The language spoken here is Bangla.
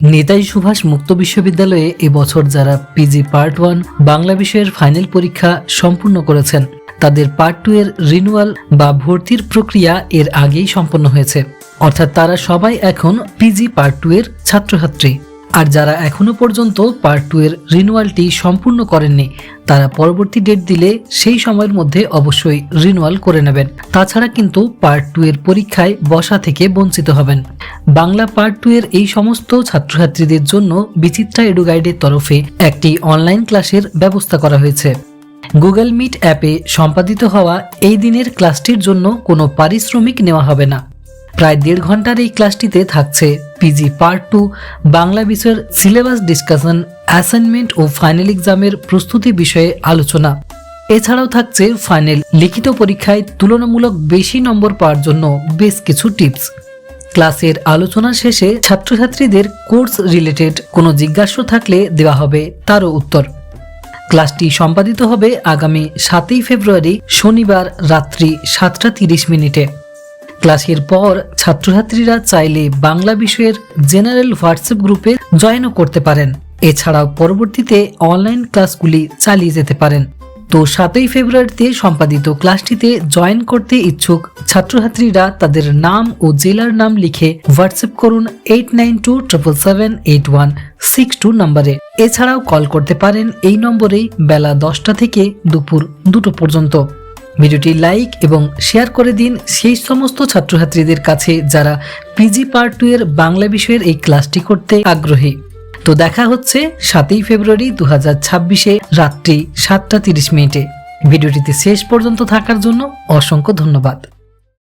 নেতাজি সুভাষ মুক্ত বিশ্ববিদ্যালয়ে এবছর যারা পিজি পার্ট 1 বাংলা বিষয়ের ফাইনাল পরীক্ষা সম্পূর্ণ করেছেন তাদের পার্ট 2 এর রিনিউয়াল বা ভর্তির প্রক্রিয়া এর আগেই সম্পন্ন হয়েছে। অর্থাৎ তারা সবাই এখন পিজি পার্ট 2 এর ছাত্রছাত্রী। আর যারা এখনো পর্যন্ত পার্ট 2 এর রিনিউয়ালটি সম্পূর্ণ করেননি তারা পরবর্তী ডেট দিলে সেই সময়ের মধ্যে অবশ্যই রিনিউয়াল করে নেবেন। তাছাড়া কিন্তু পার্ট 2 এর পরীক্ষায় বসা থেকে বঞ্চিত হবেন। বাংলা পার্ট 2 এর এই সমস্ত ছাত্রছাত্রীদের জন্য বিচিত্রা এডু গাইডের তরফে একটি অনলাইন ক্লাসের ব্যবস্থা করা হয়েছে। গুগল মিট অ্যাপে সম্পাদিত হওয়া এই দিনের ক্লাসটির জন্য কোনো পারিশ্রমিক নেওয়া হবে না। প্রায় 1.5 ঘন্টার এই ক্লাসটিতে থাকছে পিজি পার্ট 2 বাংলা বিষয়ের সিলেবাস ডিসকাশন, অ্যাসাইনমেন্ট ও ফাইনাল এক্সামের প্রস্তুতি বিষয়ে আলোচনা। এছাড়াও থাকছে ফাইনাল লিখিত পরীক্ষায় তুলনামূলক বেশি নম্বর পাওয়ার জন্য বেশ কিছু টিপস। ক্লাসের আলোচনা শেষে ছাত্রছাত্রীদের কোর্স রিলেটেড কোনো জিজ্ঞাসা থাকলে দেওয়া হবে তারও উত্তর। ক্লাসটি সম্পাদিত হবে আগামী 7 ফেব্রুয়ারি শনিবার রাত্রি 7:30 ক্লাসের পর ছাত্রছাত্রীরা চাইলে বাংলা বিষয়ের জেনারেল হোয়াটসঅ্যাপ গ্রুপে জয়েনও করতে পারেন। এছাড়াও পরবর্তীতে অনলাইন ক্লাসগুলি চালিয়ে যেতে পারেন। তো 7 ফেব্রুয়ারিতে সম্পাদিত ক্লাসটিতে জয়েন করতে ইচ্ছুক ছাত্রছাত্রীরা তাদের নাম ও জেলার নাম লিখে হোয়াটসঅ্যাপ করুন 8927778162 নম্বরে। এছাড়াও কল করতে পারেন এই নম্বরেই বেলা 10টা থেকে দুপুর 2টো পর্যন্ত। ভিডিওটি লাইক এবং শেয়ার করে দিন সেই সমস্ত ছাত্রছাত্রীদের কাছে যারা পিজি পার্ট 2 এর বাংলা বিষয়ের এই ক্লাসটি করতে আগ্রহী। তো দেখা হচ্ছে 7 ফেব্রুয়ারি 2026 রাত্রি 7:30। ভিডিওটিতে শেষ পর্যন্ত থাকার জন্য অসংখ্য ধন্যবাদ।